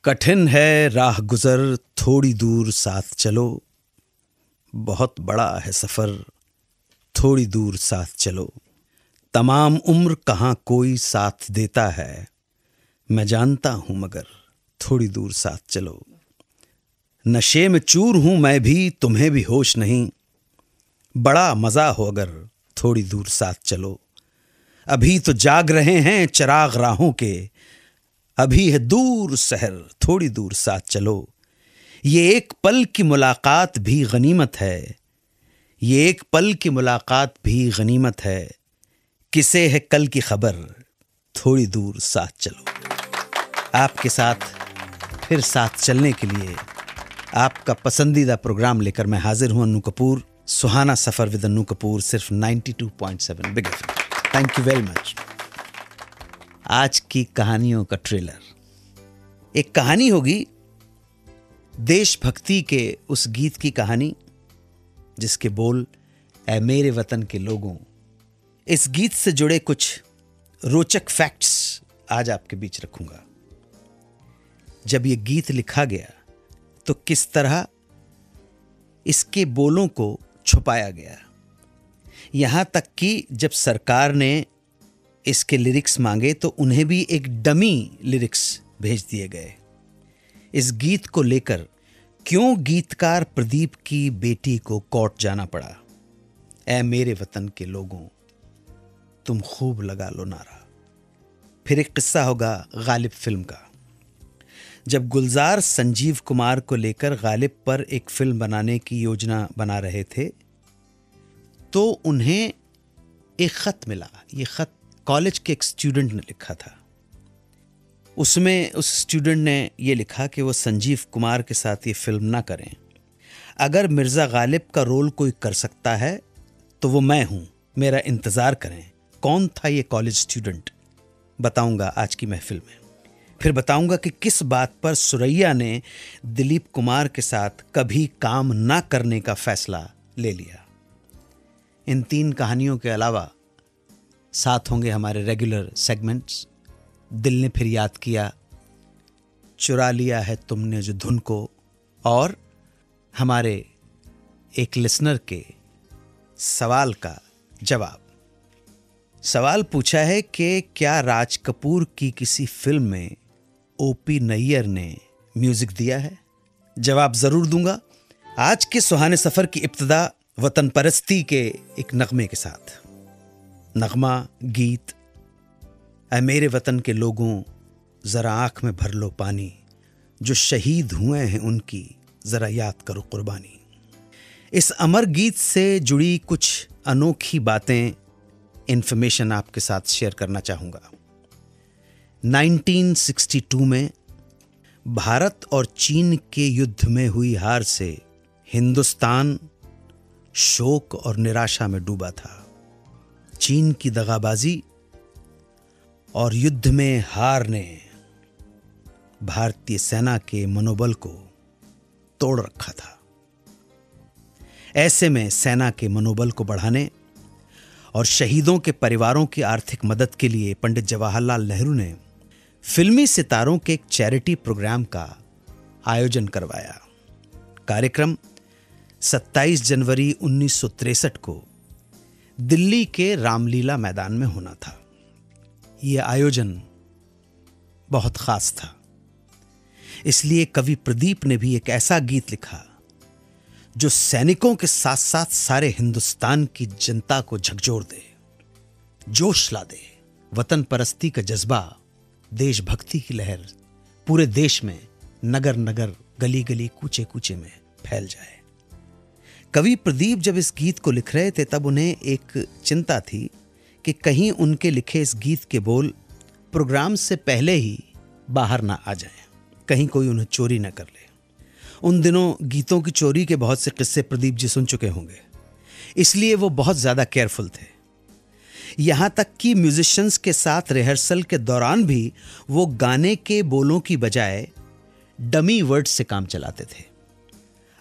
कठिन है राह गुजर थोड़ी दूर साथ चलो, बहुत बड़ा है सफर थोड़ी दूर साथ चलो। तमाम उम्र कहाँ कोई साथ देता है, मैं जानता हूं मगर थोड़ी दूर साथ चलो। नशे में चूर हूं मैं भी, तुम्हें भी होश नहीं, बड़ा मजा हो अगर थोड़ी दूर साथ चलो। अभी तो जाग रहे हैं चिराग राहों के, अभी है दूर शहर थोड़ी दूर साथ चलो। ये एक पल की मुलाकात भी गनीमत है, ये एक पल की मुलाकात भी गनीमत है, किसे है कल की खबर थोड़ी दूर साथ चलो। आपके साथ फिर साथ चलने के लिए आपका पसंदीदा प्रोग्राम लेकर मैं हाजिर हूं, अन्नू कपूर। सुहाना सफर विद अन्नू कपूर, सिर्फ 92.7 big FM. Thank you very much. आज की कहानियों का ट्रेलर, एक कहानी होगी देशभक्ति के उस गीत की कहानी जिसके बोल ऐ मेरे वतन के लोगों। इस गीत से जुड़े कुछ रोचक फैक्ट्स आज आपके बीच रखूंगा। जब यह गीत लिखा गया तो किस तरह इसके बोलों को छुपाया गया, यहां तक कि जब सरकार ने इसके लिरिक्स मांगे तो उन्हें भी एक डमी लिरिक्स भेज दिए गए। इस गीत को लेकर क्यों गीतकार प्रदीप की बेटी को कोर्ट जाना पड़ा। ऐ मेरे वतन के लोगों तुम खूब लगा लो नारा। फिर एक किस्सा होगा गालिब फिल्म का। जब गुलजार संजीव कुमार को लेकर गालिब पर एक फिल्म बनाने की योजना बना रहे थे तो उन्हें एक खत मिला। ये खत कॉलेज के एक स्टूडेंट ने लिखा था। उसमें उस स्टूडेंट ने यह लिखा कि वो संजीव कुमार के साथ ये फिल्म ना करें। अगर मिर्ज़ा गालिब का रोल कोई कर सकता है तो वो मैं हूं, मेरा इंतज़ार करें। कौन था ये कॉलेज स्टूडेंट, बताऊंगा आज की महफिल में। फिर बताऊंगा कि किस बात पर सुरैया ने दिलीप कुमार के साथ कभी काम ना करने का फैसला ले लिया। इन तीन कहानियों के अलावा साथ होंगे हमारे रेगुलर सेगमेंट्स, दिल ने फिर याद किया, चुरा लिया है तुमने जो धुन को, और हमारे एक लिसनर के सवाल का जवाब। सवाल पूछा है कि क्या राज कपूर की किसी फिल्म में ओपी नैयर ने म्यूजिक दिया है। जवाब जरूर दूंगा। आज के सुहाने सफर की इब्तिदा वतन परस्ती के एक नगमे के साथ। नगमा गीत ऐ मेरे वतन के लोगों जरा आंख में भर लो पानी, जो शहीद हुए हैं उनकी जरा याद करो कुर्बानी। इस अमर गीत से जुड़ी कुछ अनोखी बातें, इंफॉर्मेशन आपके साथ शेयर करना चाहूंगा। 1962 में भारत और चीन के युद्ध में हुई हार से हिंदुस्तान शोक और निराशा में डूबा था। चीन की दगाबाजी और युद्ध में हार ने भारतीय सेना के मनोबल को तोड़ रखा था। ऐसे में सेना के मनोबल को बढ़ाने और शहीदों के परिवारों की आर्थिक मदद के लिए पंडित जवाहरलाल नेहरू ने फिल्मी सितारों के एक चैरिटी प्रोग्राम का आयोजन करवाया। कार्यक्रम 27 जनवरी 1963 को दिल्ली के रामलीला मैदान में होना था। यह आयोजन बहुत खास था, इसलिए कवि प्रदीप ने भी एक ऐसा गीत लिखा जो सैनिकों के साथ साथ सारे हिंदुस्तान की जनता को झकझोर दे, जोश ला दे। वतन परस्ती का जज्बा, देशभक्ति की लहर पूरे देश में नगर नगर, गली गली, कूचे कूचे में फैल जाए। कवि प्रदीप जब इस गीत को लिख रहे थे तब उन्हें एक चिंता थी कि कहीं उनके लिखे इस गीत के बोल प्रोग्राम से पहले ही बाहर ना आ जाएं, कहीं कोई उन्हें चोरी ना कर ले। उन दिनों गीतों की चोरी के बहुत से किस्से प्रदीप जी सुन चुके होंगे, इसलिए वो बहुत ज़्यादा केयरफुल थे। यहाँ तक कि म्यूजिशियंस के साथ रिहर्सल के दौरान भी वो गाने के बोलों की बजाय डमी वर्ड से काम चलाते थे।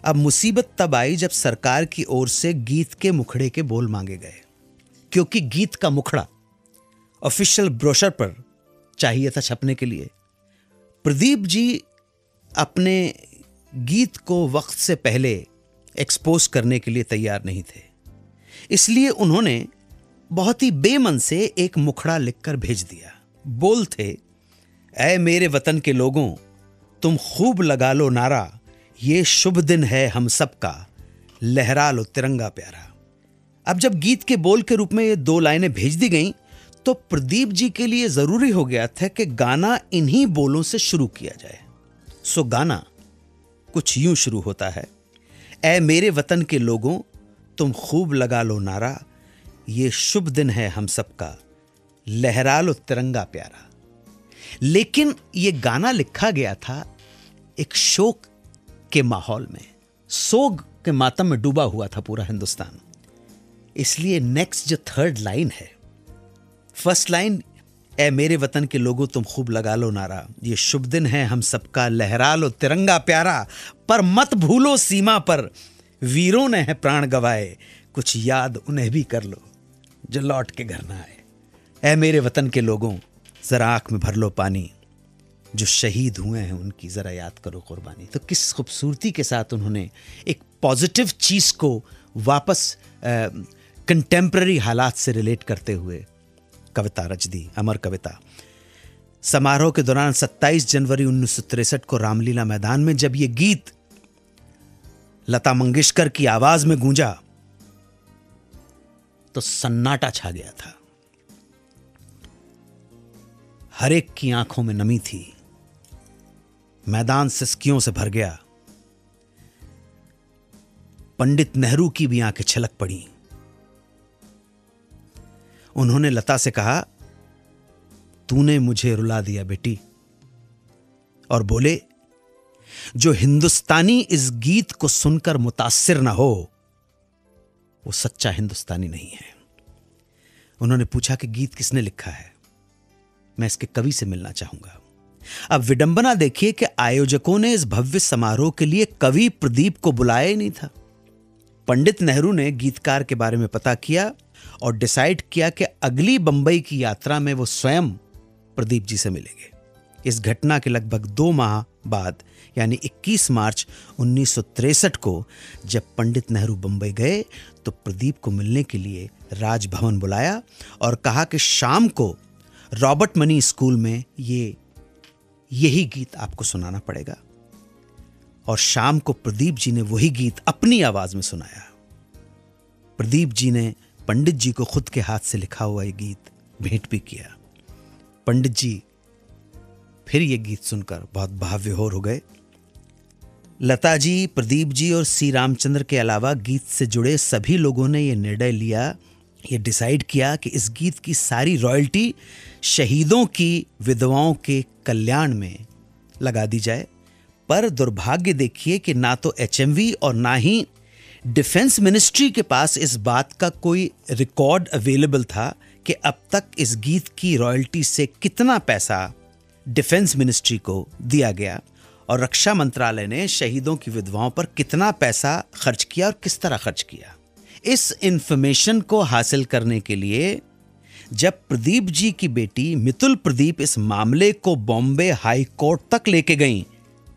अब मुसीबत तब आई जब सरकार की ओर से गीत के मुखड़े के बोल मांगे गए, क्योंकि गीत का मुखड़ा ऑफिशियल ब्रोशर पर चाहिए था छपने के लिए। प्रदीप जी अपने गीत को वक्त से पहले एक्सपोज करने के लिए तैयार नहीं थे। इसलिए उन्होंने बहुत ही बेमन से एक मुखड़ा लिखकर भेज दिया। बोल थे, ऐ मेरे वतन के लोगों, तुम खूब लगा लो नारा, ये शुभ दिन है हम सबका, लहरा लो तिरंगा प्यारा। अब जब गीत के बोल के रूप में ये 2 लाइनें भेज दी गईं, तो प्रदीप जी के लिए जरूरी हो गया था कि गाना इन्हीं बोलों से शुरू किया जाए। सो गाना कुछ यूं शुरू होता है, ऐ मेरे वतन के लोगों, तुम खूब लगा लो नारा, ये शुभ दिन है हम सबका, लहरा लो तिरंगा प्यारा। लेकिन ये गाना लिखा गया था एक शोक के माहौल में, सोग के मातम में डूबा हुआ था पूरा हिंदुस्तान। इसलिए नेक्स्ट जो 3rd लाइन है, फर्स्ट लाइन ऐ मेरे वतन के लोगों तुम खूब लगा लो नारा, ये शुभ दिन है हम सबका, लहरा लो तिरंगा प्यारा, पर मत भूलो सीमा पर वीरों ने है प्राण गवाए, कुछ याद उन्हें भी कर लो जो लौट के घर ना आए। ऐ मेरे वतन के लोगों, जरा आंख में भर लो पानी, जो शहीद हुए हैं उनकी जरा याद करो कुर्बानी। तो किस खूबसूरती के साथ उन्होंने एक पॉजिटिव चीज को वापस कंटेम्पररी हालात से रिलेट करते हुए कविता रच दी, अमर कविता। समारोह के दौरान 27 जनवरी 1963 को रामलीला मैदान में जब यह गीत लता मंगेशकर की आवाज में गूंजा तो सन्नाटा छा गया था। हर एक की आंखों में नमी थी, मैदान सिसकियों से भर गया। पंडित नेहरू की भी आंखें छलक पड़ी। उन्होंने लता से कहा, तूने मुझे रुला दिया बेटी, और बोले, जो हिंदुस्तानी इस गीत को सुनकर मुतासिर ना हो वो सच्चा हिंदुस्तानी नहीं है। उन्होंने पूछा कि गीत किसने लिखा है, मैं इसके कवि से मिलना चाहूंगा। अब विडंबना देखिए कि आयोजकों ने इस भव्य समारोह के लिए कवि प्रदीप को बुलाया ही नहीं था। पंडित नेहरू ने गीतकार के बारे में पता किया और डिसाइड किया कि अगली बंबई की यात्रा में वो स्वयं प्रदीप जी से मिलेंगे। इस घटना के लगभग 2 माह बाद यानी 21 मार्च 1963 को जब पंडित नेहरू बंबई गए तो प्रदीप को मिलने के लिए राजभवन बुलाया और कहा कि शाम को रॉबर्ट मनी स्कूल में यही गीत आपको सुनाना पड़ेगा। और शाम को प्रदीप जी ने वही गीत अपनी आवाज में सुनाया। प्रदीप जी ने पंडित जी को खुद के हाथ से लिखा हुआ ये गीत भेंट भी किया। पंडित जी फिर ये गीत सुनकर बहुत भावविभोर हो गए। लता जी, प्रदीप जी और सी रामचंद्र के अलावा गीत से जुड़े सभी लोगों ने यह निर्णय लिया, ये डिसाइड किया कि इस गीत की सारी रॉयल्टी शहीदों की विधवाओं के कल्याण में लगा दी जाए। पर दुर्भाग्य देखिए कि ना तो HMV और ना ही डिफेंस मिनिस्ट्री के पास इस बात का कोई रिकॉर्ड अवेलेबल था कि अब तक इस गीत की रॉयल्टी से कितना पैसा डिफेंस मिनिस्ट्री को दिया गया और रक्षा मंत्रालय ने शहीदों की विधवाओं पर कितना पैसा खर्च किया और किस तरह खर्च किया। इस इंफॉर्मेशन को हासिल करने के लिए जब प्रदीप जी की बेटी मितुल प्रदीप इस मामले को बॉम्बे हाई कोर्ट तक लेके गईं,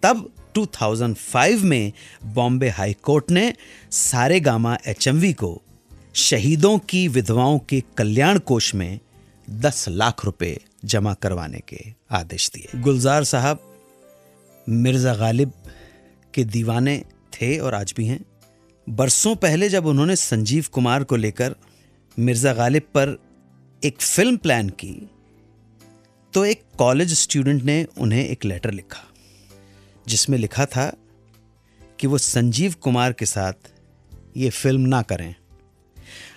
तब 2005 में बॉम्बे हाई कोर्ट ने सारेगामा HMV को शहीदों की विधवाओं के कल्याण कोष में 10 लाख रुपए जमा करवाने के आदेश दिए। गुलजार साहब मिर्जा गालिब के दीवाने थे और आज भी हैं। बरसों पहले जब उन्होंने संजीव कुमार को लेकर मिर्जा गालिब पर एक फिल्म प्लान की तो एक कॉलेज स्टूडेंट ने उन्हें एक लेटर लिखा जिसमें लिखा था कि वो संजीव कुमार के साथ ये फिल्म ना करें।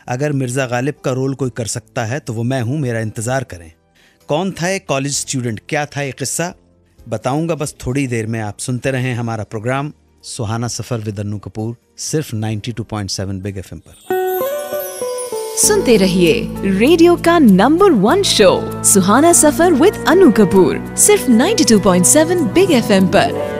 अगर मिर्जा गालिब का रोल कोई कर सकता है तो वो मैं हूं, मेरा इंतजार करें। कौन था एक कॉलेज स्टूडेंट, क्या था ये किस्सा, बताऊंगा बस थोड़ी देर में। आप सुनते रहें हमारा प्रोग्राम सुहाना सफर विद अन्नू कपूर, सिर्फ 92.7 बिग FM पर। सुनते रहिए रेडियो का number 1 show Suhana Safar with Annu Kapoor, सिर्फ 92.7 बिग FM पर।